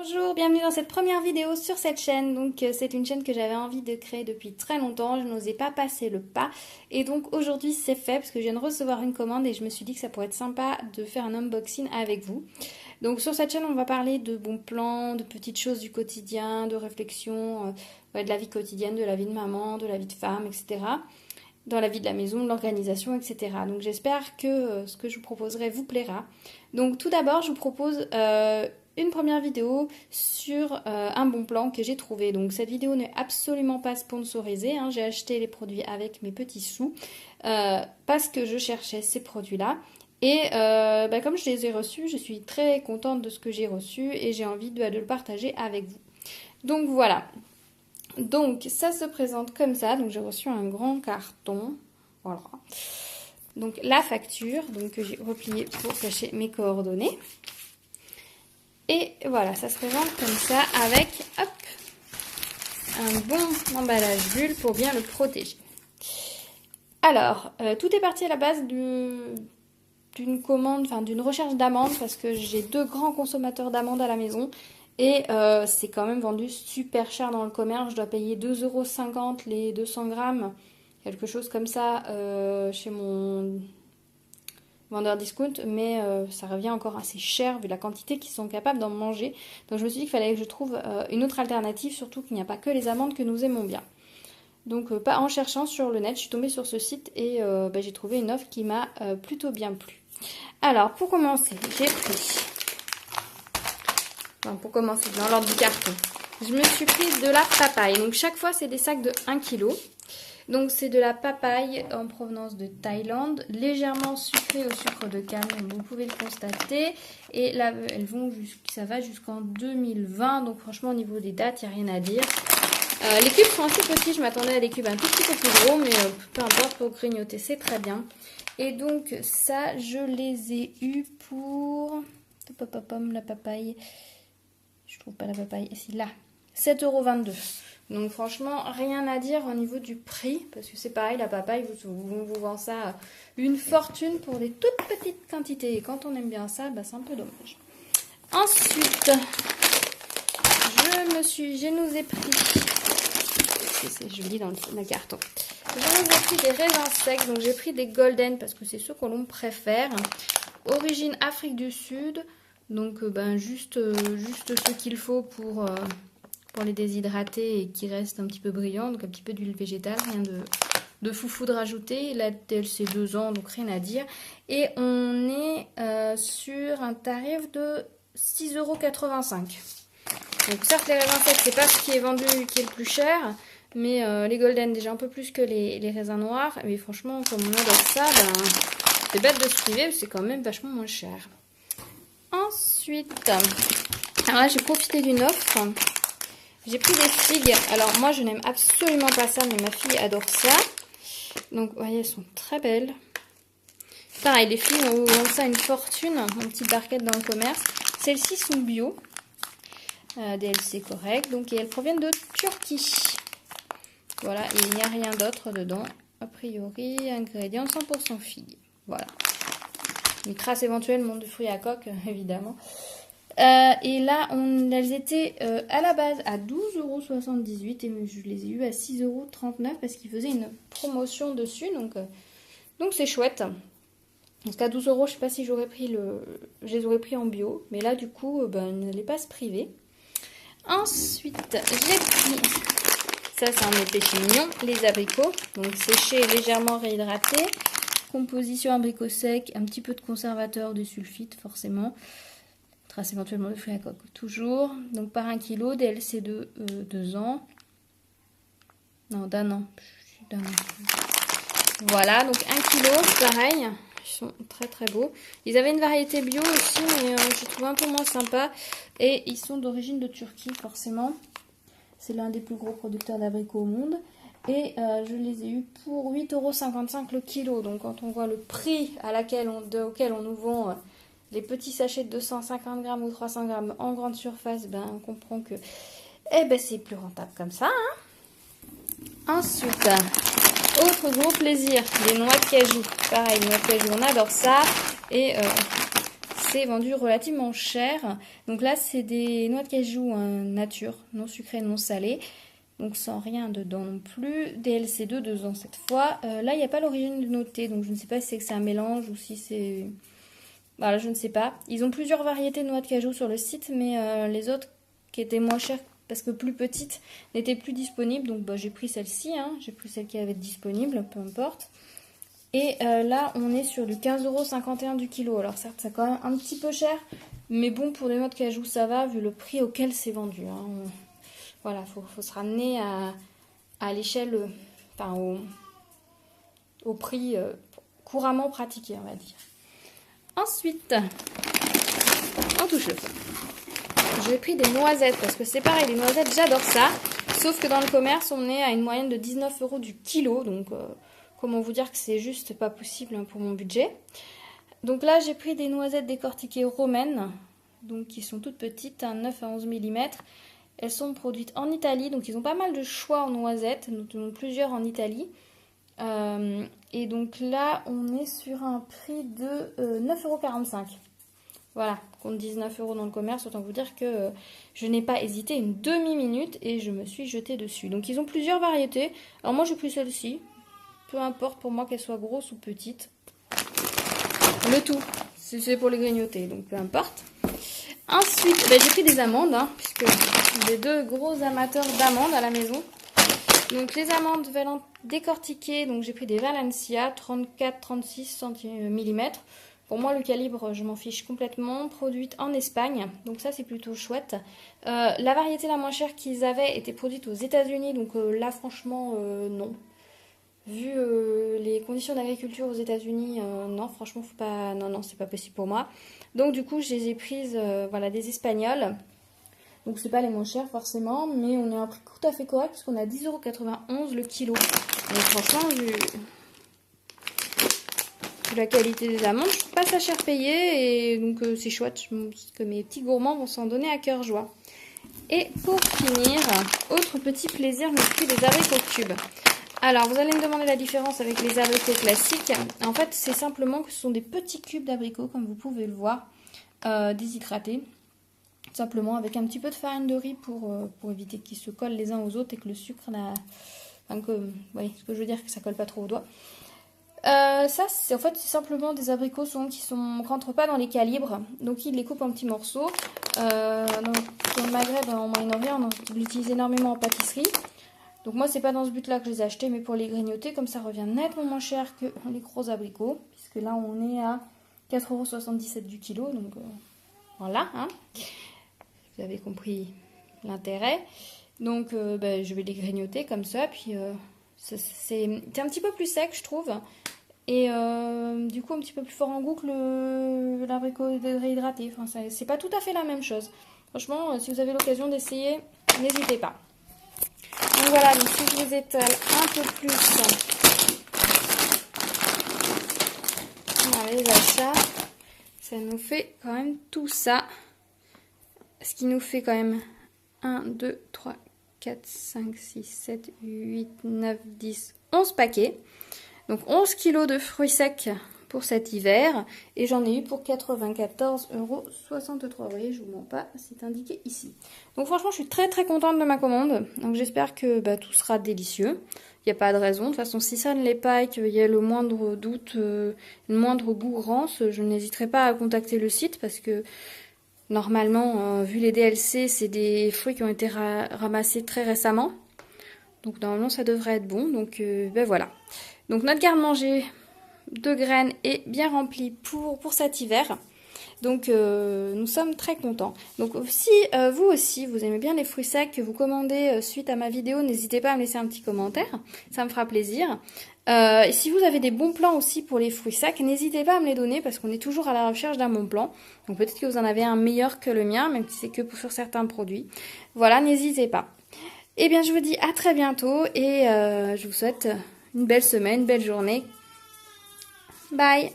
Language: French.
Bonjour, bienvenue dans cette première vidéo sur cette chaîne. Donc c'est une chaîne que j'avais envie de créer depuis très longtemps, je n'osais pas passer le pas et donc aujourd'hui c'est fait parce que je viens de recevoir une commande et je me suis dit que ça pourrait être sympa de faire un unboxing avec vous. Donc sur cette chaîne on va parler de bons plans, de petites choses du quotidien, de réflexion, de la vie quotidienne, de la vie de maman, de la vie de femme, etc. Dans la vie de la maison, de l'organisation, etc. Donc j'espère que ce que je vous proposerai vous plaira. Donc tout d'abord je vous propose une première vidéo sur un bon plan que j'ai trouvé. Donc cette vidéo n'est absolument pas sponsorisée, hein. J'ai acheté les produits avec mes petits sous parce que je cherchais ces produits-là. Et comme je les ai reçus, je suis très contente de ce que j'ai reçu et j'ai envie de le partager avec vous. Donc voilà. Donc ça se présente comme ça. Donc j'ai reçu un grand carton. Voilà. Donc la facture, donc que j'ai repliée pour cacher mes coordonnées. Et voilà, ça se présente comme ça avec hop, un bon emballage bulle pour bien le protéger. Alors, tout est parti à la base d'une commande, enfin d'une recherche d'amandes parce que j'ai 2 grands consommateurs d'amandes à la maison. Et c'est quand même vendu super cher dans le commerce. Je dois payer 2,50 € les 200 grammes, quelque chose comme ça chez mon vendeur discount. Mais ça revient encore assez cher vu la quantité qu'ils sont capables d'en manger. Donc je me suis dit qu'il fallait que je trouve une autre alternative, surtout qu'il n'y a pas que les amandes que nous aimons bien. Donc pas en cherchant sur le net, je suis tombée sur ce site et j'ai trouvé une offre qui m'a plutôt bien plu. Alors pour commencer, j'ai pris... Enfin, pour commencer, dans l'ordre du carton, je me suis prise de la papaye. Donc chaque fois, c'est des sacs de 1 kg. Donc c'est de la papaye en provenance de Thaïlande, légèrement sucrée au sucre de canne, vous pouvez le constater. Et là, ça va jusqu'en 2020. Donc franchement, au niveau des dates, il n'y a rien à dire. Les cubes sont assez petits. Je m'attendais à des cubes un tout petit peu plus gros, mais peu importe, pour grignoter, c'est très bien. Et donc ça, je les ai eus pour... La papaye... Je trouve pas la papaye. Ici, là. 7,22 €. Donc, franchement, rien à dire au niveau du prix. Parce que c'est pareil, la papaye, vous vend ça une fortune pour des toutes petites quantités. Et quand on aime bien ça, c'est un peu dommage. Ensuite, je nous ai pris... C'est joli dans le carton. Je nous ai pris des raisins secs. Donc, j'ai pris des golden parce que c'est ceux que l'on préfère. Origine Afrique du Sud. Donc juste ce qu'il faut pour les déshydrater et qui restent un petit peu brillants. Donc un petit peu d'huile végétale, rien de foufou de rajouter. La DLC 2 ans, donc rien à dire. Et on est sur un tarif de 6,85 €. Donc certes les raisins secs, c'est pas ce qui est vendu qui est le plus cher. Mais les golden déjà un peu plus que les raisins noirs. Mais franchement, comme on adore ça, c'est bête de se priver, c'est quand même vachement moins cher. Ensuite, alors là j'ai profité d'une offre, j'ai pris des figues. Alors moi je n'aime absolument pas ça, mais ma fille adore ça. Donc vous voyez, elles sont très belles. Pareil, les filles ont ça une fortune, une petite barquette dans le commerce. Celles-ci sont bio, DLC correct, donc et elles proviennent de Turquie. Voilà, et il n'y a rien d'autre dedans. A priori, ingrédients 100% figues. Voilà. Une trace éventuellement de fruits à coque, évidemment. Et là, elles étaient à la base à 12,78 € et je les ai eues à 6,39 € parce qu'ils faisaient une promotion dessus. Donc c'est chouette. Parce qu'à 12 €, je ne sais pas si je les aurais pris en bio. Mais là, du coup, n'allez pas se priver. Ensuite, j'ai pris... Ça, c'est un de mes péchés mignons. Les abricots. Donc séchés et légèrement réhydratés. Composition abricot sec, un petit peu de conservateur, de sulfite forcément. Trace éventuellement de fruits à coque. Toujours. Donc par 1 kg, DLC de 2 ans. Non, d'un an. Voilà, donc 1 kg, pareil. Ils sont très très beaux. Ils avaient une variété bio aussi, mais je trouve un peu moins sympa. Et ils sont d'origine de Turquie, forcément. C'est l'un des plus gros producteurs d'abricots au monde. Et je les ai eus pour 8,55 € le kilo. Donc quand on voit le prix auquel on nous vend les petits sachets de 250 grammes ou 300 grammes en grande surface, on comprend que c'est plus rentable comme ça. Hein. Ensuite, autre gros plaisir, les noix de cajou. Pareil, les noix de cajou, on adore ça. Et c'est vendu relativement cher. Donc là, c'est des noix de cajou nature, non sucrées, non salées. Donc sans rien dedans non plus. DLC2 2 ans cette fois. Là, il n'y a pas l'origine notée, donc je ne sais pas si c'est un mélange ou si c'est... Voilà, je ne sais pas. Ils ont plusieurs variétés de noix de cajou sur le site, mais les autres qui étaient moins chères parce que plus petites n'étaient plus disponibles. Donc bah, j'ai pris celle-ci, hein. J'ai pris celle qui avait disponible, peu importe. Et là, on est sur du 15,51 € du kilo. Alors certes, c'est quand même un petit peu cher, mais bon, pour des noix de cajou, ça va, vu le prix auquel c'est vendu. Hein. Voilà, faut se ramener à l'échelle, enfin au prix couramment pratiqué, on va dire. Ensuite, on touche le fond. J'ai pris des noisettes, parce que c'est pareil, les noisettes, j'adore ça. Sauf que dans le commerce, on est à une moyenne de 19 € du kilo, donc... comment vous dire que c'est juste pas possible pour mon budget. Donc là, j'ai pris des noisettes décortiquées romaines, donc qui sont toutes petites, 9 à 11 mm. Elles sont produites en Italie, donc ils ont pas mal de choix en noisettes, notamment plusieurs en Italie. Et donc là, on est sur un prix de 9,45 €. Voilà, contre 19 € dans le commerce, autant vous dire que je n'ai pas hésité une demi-minute et je me suis jetée dessus. Donc ils ont plusieurs variétés. Alors moi, j'ai pris celle-ci. Peu importe pour moi qu'elle soit grosse ou petite. Le tout, c'est pour les grignoter, donc peu importe. Ensuite, j'ai pris des amandes, hein, puisque j'ai deux gros amateurs d'amandes à la maison. Donc les amandes décortiquées, donc j'ai pris des Valencia 34-36 mm. Pour moi, le calibre, je m'en fiche complètement. Produite en Espagne, donc ça c'est plutôt chouette. La variété la moins chère qu'ils avaient était produite aux États-Unis, donc là franchement non. Vu les conditions d'agriculture aux États-Unis, non, franchement, faut pas, non, c'est pas possible pour moi. Donc du coup, je les ai prises, voilà, des Espagnols. Donc c'est pas les moins chers forcément, mais on est à un prix tout à fait correct puisqu'on a 10,91 € le kilo. Donc franchement, vu la qualité des amandes, je trouve pas ça cher payé et donc c'est chouette. Je pense que mes petits gourmands vont s'en donner à cœur joie. Et pour finir, autre petit plaisir, je me suis pris des abricots cubes. Alors, vous allez me demander la différence avec les abricots classiques. En fait, c'est simplement que ce sont des petits cubes d'abricots, comme vous pouvez le voir, déshydratés. Simplement avec un petit peu de farine de riz pour éviter qu'ils se collent les uns aux autres et que le sucre n'a... Enfin, vous voyez ce que je veux dire, que ça colle pas trop aux doigts. Ça, c'est en fait c'est simplement des abricots qui rentrent pas dans les calibres. Donc, ils les coupent en petits morceaux. Dans le Maghreb, en Moyen-Orient, on l'utilise énormément en pâtisserie. Donc moi, c'est pas dans ce but-là que je les ai achetés, mais pour les grignoter, comme ça revient nettement moins cher que les gros abricots. Puisque là, on est à 4,77 € du kilo. Donc voilà, hein. Vous avez compris l'intérêt. Donc je vais les grignoter comme ça. Puis c'est un petit peu plus sec, je trouve. Et du coup, un petit peu plus fort en goût que l'abricot réhydraté. Enfin, c'est pas tout à fait la même chose. Franchement, si vous avez l'occasion d'essayer, n'hésitez pas. Donc voilà, donc si je vous étale un peu plus les achats, ça nous fait quand même tout ça. Ce qui nous fait quand même 1, 2, 3, 4, 5, 6, 7, 8, 9, 10, 11 paquets. Donc 11 kilos de fruits secs pour cet hiver. Et j'en ai eu pour 94,63 €. Vous voyez, je vous mens pas, c'est indiqué ici. Donc franchement, je suis très très contente de ma commande. Donc j'espère que tout sera délicieux. Il n'y a pas de raison. De toute façon, si ça ne l'est pas et qu'il y a le moindre doute, le moindre goût rance, je n'hésiterai pas à contacter le site parce que normalement, vu les DLC, c'est des fruits qui ont été ramassés très récemment. Donc normalement, ça devrait être bon. Donc voilà. Donc notre garde-manger de graines est bien remplie pour cet hiver. Donc nous sommes très contents. Donc si vous aussi vous aimez bien les fruits secs que vous commandez suite à ma vidéo, n'hésitez pas à me laisser un petit commentaire, ça me fera plaisir. Et si vous avez des bons plans aussi pour les fruits secs, n'hésitez pas à me les donner parce qu'on est toujours à la recherche d'un bon plan. Donc peut-être que vous en avez un meilleur que le mien, même si c'est que sur certains produits. Voilà, n'hésitez pas. Et bien je vous dis à très bientôt et je vous souhaite une belle semaine, une belle journée. Bye!